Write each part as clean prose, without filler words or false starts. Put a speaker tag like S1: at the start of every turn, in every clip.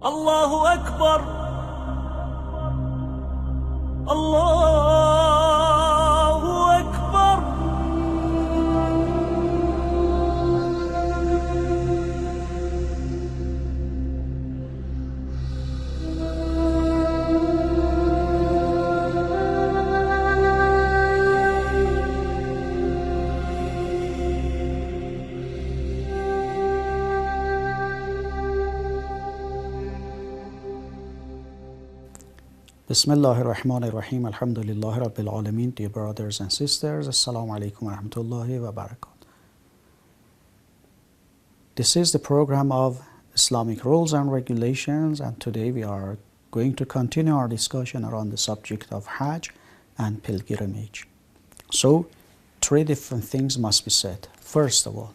S1: الله أكبر. الله أكبر.
S2: Bismillahir Rahmanir Rahim. Alhamdulillahi Rabbil Alameen. Dear brothers and sisters, Assalamu alaikum wa rahmatullahi wa barakatuh. This is the program of Islamic rules and regulations, and today we are going to continue our discussion around the subject of Hajj and pilgrimage. So, three different things must be said. First of all,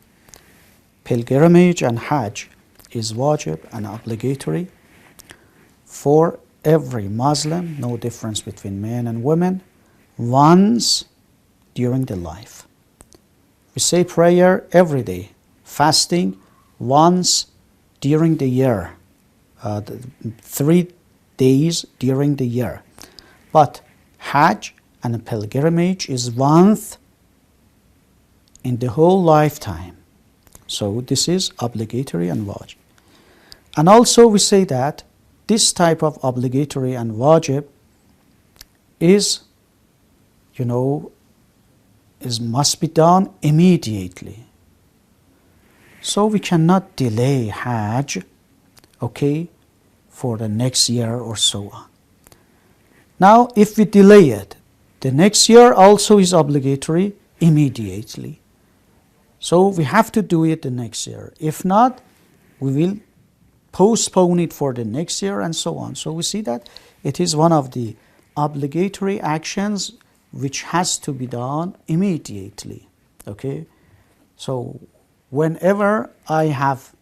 S2: pilgrimage and Hajj is wajib and obligatory for every Muslim, no difference between men and women, once during the life. We say prayer every day, fasting once during the year, 3 days during the year. But Hajj and pilgrimage is once in the whole lifetime. So this is obligatory and wajib. And also we say that this type of obligatory and wajib is, must be done immediately. So we cannot delay Hajj, for the next year or so on. Now, if we delay it, the next year also is obligatory immediately. So we have to do it the next year. If not, we will postpone it for the next year and so on. So we see that it is one of the obligatory actions which has to be done immediately. So whenever I have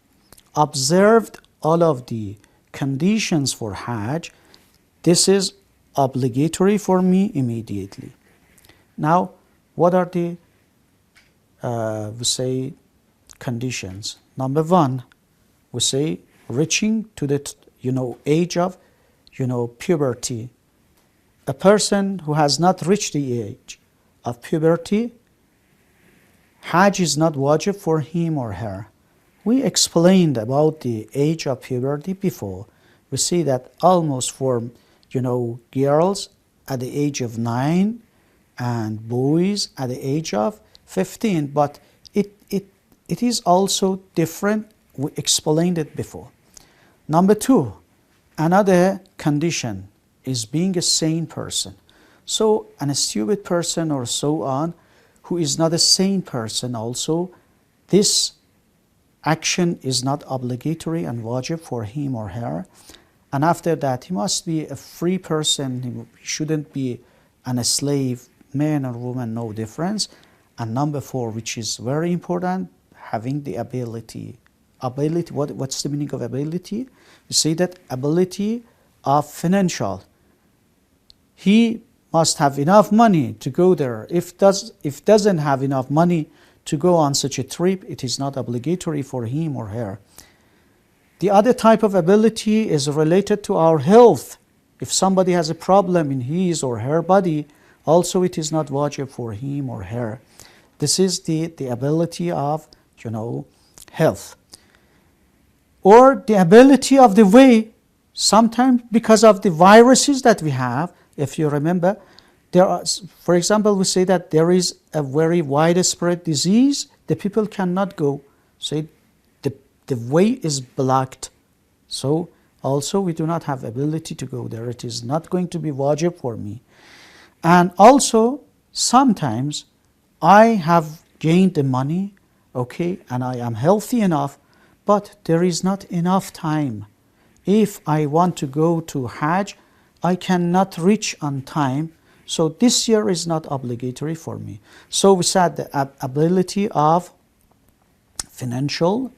S2: observed all of the conditions for Hajj, this is obligatory for me immediately. Now, what are the conditions? Number one, we say reaching to the age of puberty. A person who has not reached the age of puberty, Hajj is not wajib for him or her. We explained about the age of puberty before. We see that almost for girls at the age of 9 and boys at the age of 15, but it is also different. We explained it before. Number two, another condition is being a sane person. So, a stupid person or so on, who is not a sane person also, this action is not obligatory and wajib for him or her. And after that, he must be a free person. He shouldn't be a slave, man or woman, no difference. And number four, which is very important, having the ability. What's the meaning of ability? You say that ability of financial. He must have enough money to go there. If doesn't have enough money to go on such a trip, it is not obligatory for him or her. The other type of ability is related to our health. If somebody has a problem in his or her body, also it is not wajib for him or her. This is the ability of health. Or the ability of the way, sometimes because of the viruses that we have, if you remember, there are, for example, we say that there is a very widespread disease, the people cannot go. So the way is blocked. So also we do not have ability to go there. It is not going to be wajib for me. And also sometimes I have gained the money, and I am healthy enough, but there is not enough time. If I want to go to Hajj, I cannot reach on time. So this year is not obligatory for me. So we said the ability of financial,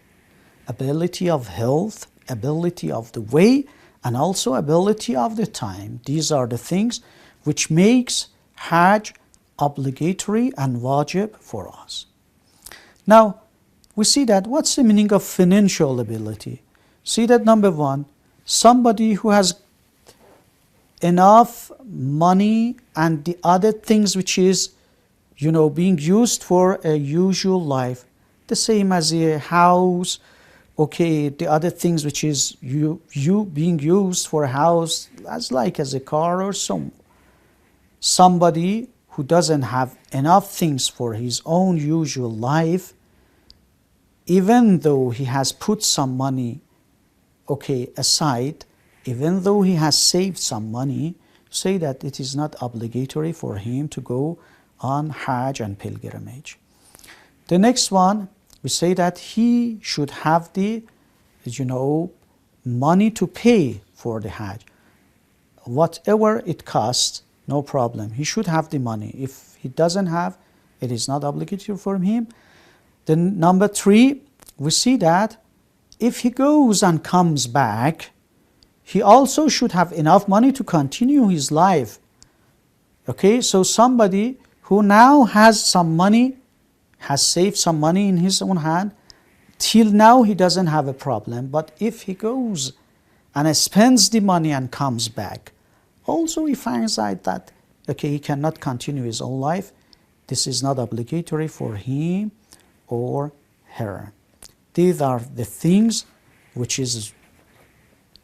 S2: ability of health, ability of the way, and also ability of the time. These are the things which makes Hajj obligatory and wajib for us. Now, we see that what's the meaning of financial ability? See that number one, somebody who has enough money and the other things which is, being used for a usual life, the same as a house, okay, the other things which is you being used for a house, as a car or somebody who doesn't have enough things for his own usual life, even though he has put some money, okay, aside, even though he has saved some money, say that it is not obligatory for him to go on Hajj and pilgrimage. The next one, we say that he should have the, money to pay for the Hajj. Whatever it costs, no problem. He should have the money. If he doesn't have, it is not obligatory for him. Then number 3, we see that if he goes and comes back, he also should have enough money to continue his life. Okay, so somebody who now has some money, has saved some money in his own hand, till now he doesn't have a problem. But if he goes and spends the money and comes back, also he finds out that, okay, he cannot continue his own life, this is not obligatory for him or her. These are the things which is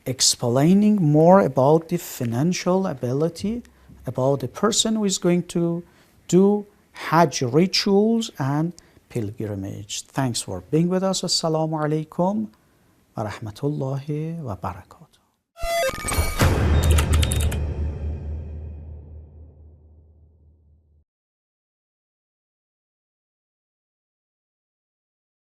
S2: explaining more about the financial ability, about the person who is going to do Hajj rituals and pilgrimage. Thanks for being with us. Assalamu alaikum wa rahmatullahi wa barakatuh.